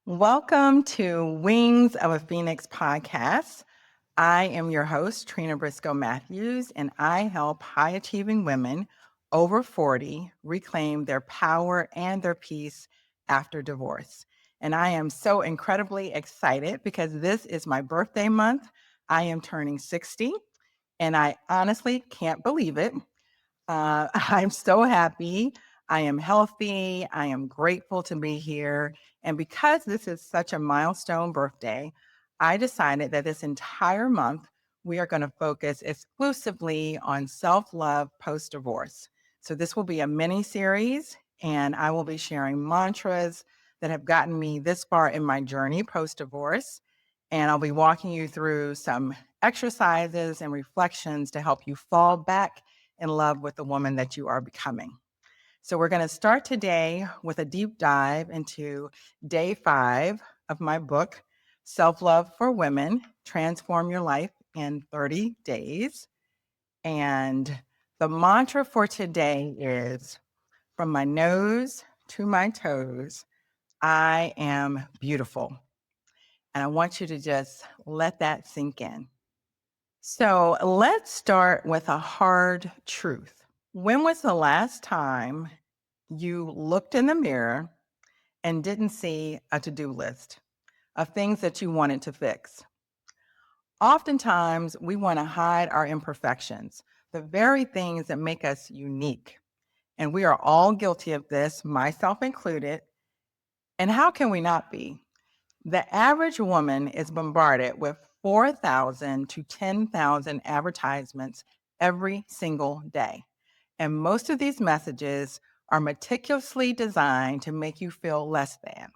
Welcome to Wings of a Phoenix podcast. I am your host, Trena Briscoe Matthews, and I help high achieving women over 40 reclaim their power and their peace after divorce. And I am so incredibly excited because this is my birthday month. I am turning 60, and I honestly can't believe it. I'm so happy. I am healthy. I am grateful to be here. And because this is such a milestone birthday, I decided that this entire month we are going to focus exclusively on self love post divorce. So, this will be a mini series, and I will be sharing mantras that have gotten me this far in my journey post divorce. And I'll be walking you through some exercises and reflections to help you fall back in love with the woman that you are becoming. So, we're going to start today with a deep dive into day 5 of my book, Self Love for Women Transform Your Life in 30 Days. And the mantra for today is from my nose to my toes, I am beautiful. And I want you to just let that sink in. So, let's start with a hard truth. When was the last time you looked in the mirror and didn't see a to do list of things that you wanted to fix? Oftentimes, we want to hide our imperfections, the very things that make us unique. And we are all guilty of this, myself included. And how can we not be? The average woman is bombarded with 4,000 to 10,000 advertisements every single day. And most of these messages are meticulously designed to make you feel less than,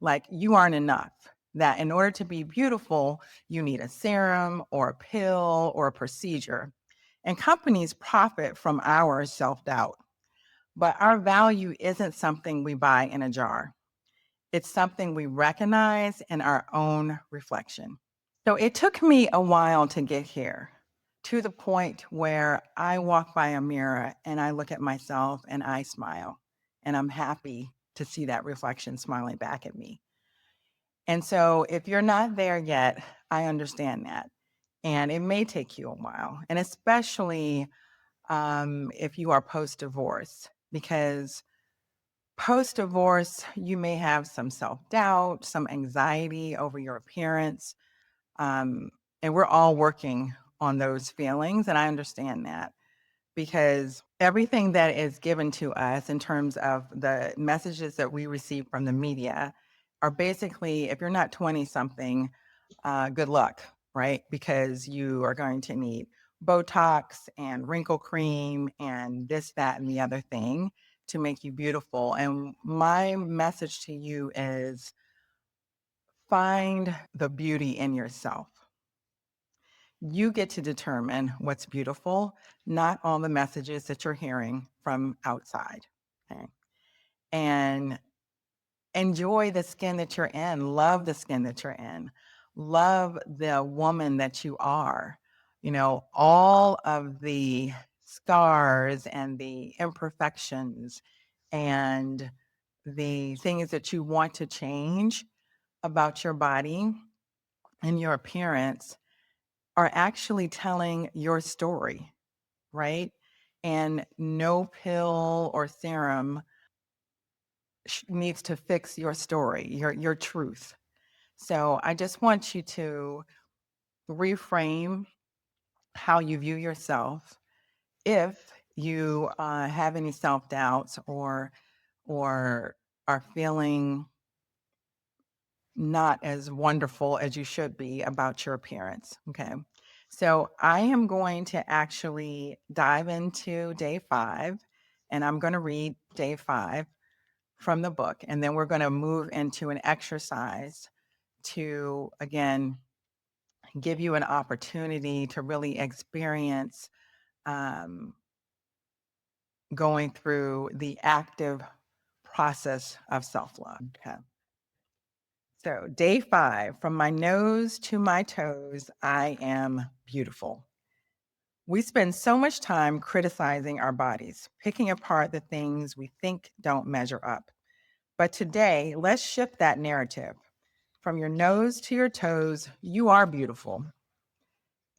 like you aren't enough. That in order to be beautiful, you need a serum or a pill or a procedure. And companies profit from our self doubt. But our value isn't something we buy in a jar, it's something we recognize in our own reflection. So it took me a while to get here, to the point where I walk by a mirror and I look at myself and I smile, and I'm happy to see that reflection smiling back at me. And so if you're not there yet, I understand that. And it may take you a while, and especially if you are post divorce, because post divorce, you may have some self doubt, some anxiety over your appearance. Um, and we're all working on those feelings. And I understand that because everything that is given to us in terms of the messages that we receive from the media are basically, if you're not 20 something, good luck, right? Because you are going to need Botox and wrinkle cream and this, that, and the other thing to make you beautiful. And my message to you is find the beauty in yourself. You get to determine what's beautiful, not all the messages that you're hearing from outside. Okay. And enjoy the skin that you're in, love the skin that you're in, love the woman that you are. You know, all of the scars and the imperfections and the things that you want to change about your body and your appearance are actually telling your story, right? And no pill or serum needs to fix your story, your truth. So I just want you to reframe how you view yourself. If you have any self doubts or are feeling not as wonderful as you should be about your appearance. Okay. So I am going to actually dive into day 5, and I'm going to read day 5 from the book. And then we're going to move into an exercise to, again, give you an opportunity to really experience um, going through the active process of self love. Okay. So, day 5, from my nose to my toes, I am beautiful. We spend so much time criticizing our bodies, picking apart the things we think don't measure up. But today, let's shift that narrative. From your nose to your toes, you are beautiful.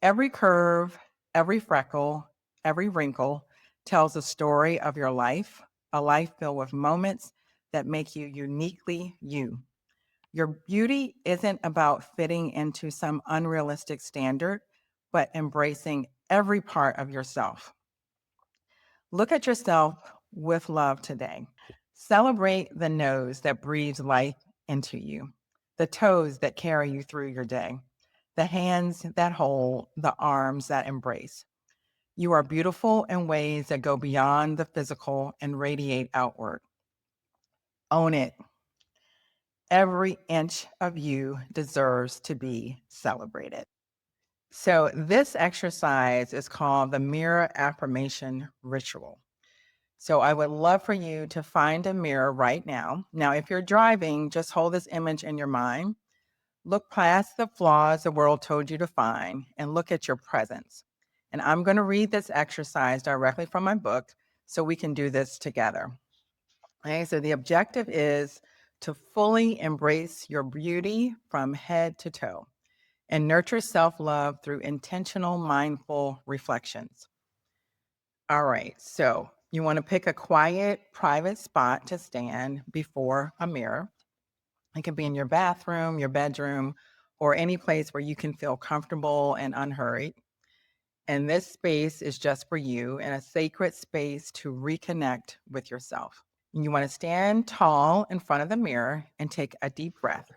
Every curve, every freckle, every wrinkle tells a story of your life, a life filled with moments that make you uniquely you. Your beauty isn't about fitting into some unrealistic standard, but embracing every part of yourself. Look at yourself with love today. Celebrate the nose that breathes life into you, the toes that carry you through your day, the hands that hold, the arms that embrace. You are beautiful in ways that go beyond the physical and radiate outward. Own it. Every inch of you deserves to be celebrated. So, this exercise is called the Mirror Affirmation Ritual. So, I would love for you to find a mirror right now. Now, if you're driving, just hold this image in your mind. Look past the flaws the world told you to find and look at your presence. And I'm going to read this exercise directly from my book so we can do this together. Okay, so the objective is to fully embrace your beauty from head to toe and nurture self love through intentional, mindful reflections. All right, so you want to pick a quiet, private spot to stand before a mirror. It can be in your bathroom, your bedroom, or any place where you can feel comfortable and unhurried. And this space is just for you and a sacred space to reconnect with yourself. You want to stand tall in front of the mirror and take a deep breath.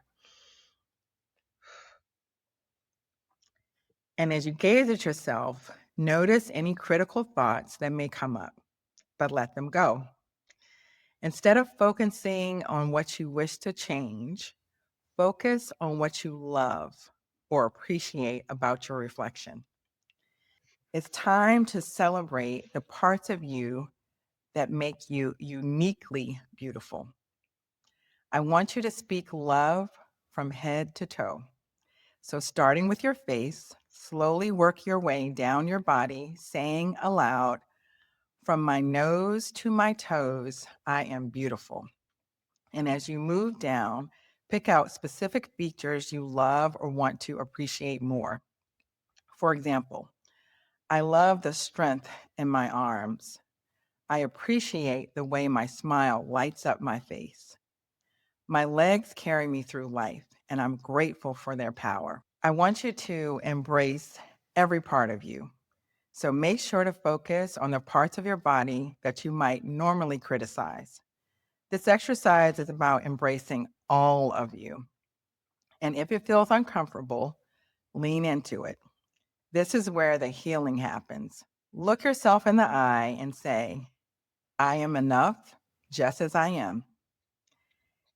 And as you gaze at yourself, notice any critical thoughts that may come up, but let them go. Instead of focusing on what you wish to change, focus on what you love or appreciate about your reflection. It's time to celebrate the parts of you that make you uniquely beautiful. I want you to speak love from head to toe. So, starting with your face, slowly work your way down your body, saying aloud, "From my nose to my toes, I am beautiful." And as you move down, pick out specific features you love or want to appreciate more. For example, I love the strength in my arms. I appreciate the way my smile lights up my face. My legs carry me through life, and I'm grateful for their power. I want you to embrace every part of you. So make sure to focus on the parts of your body that you might normally criticize. This exercise is about embracing all of you. And if it feels uncomfortable, lean into it. This is where the healing happens. Look yourself in the eye and say, "I am enough just as I am."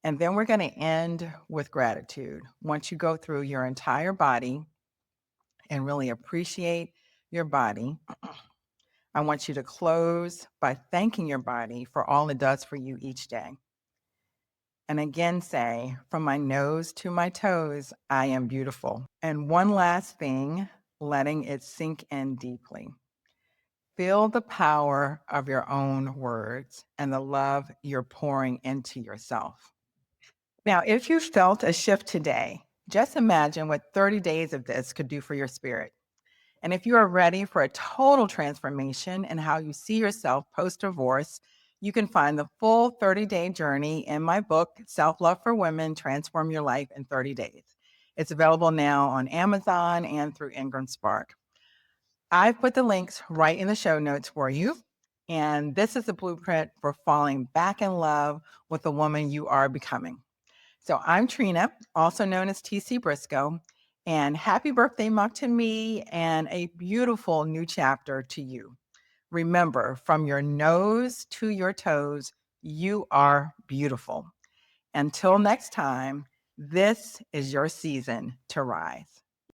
And then we're going to end with gratitude. Once you go through your entire body and really appreciate your body, I want you to close by thanking your body for all it does for you each day. And again, say, "From my nose to my toes, I am beautiful." And one last thing, letting it sink in deeply. Feel the power of your own words and the love you're pouring into yourself. Now, if you felt a shift today, just imagine what 30 days of this could do for your spirit. And if you are ready for a total transformation in how you see yourself post divorce, you can find the full 30-day journey in my book, Self Love for Women Transform Your Life in 30 Days. It's available now on Amazon and through Ingram Spark. I've put the links right in the show notes for you. And this is the blueprint for falling back in love with the woman you are becoming. So I'm Trena, also known as TC Briscoe, and happy birthday month to me and a beautiful new chapter to you. Remember, from your nose to your toes, you are beautiful. Until next time, this is your season to rise.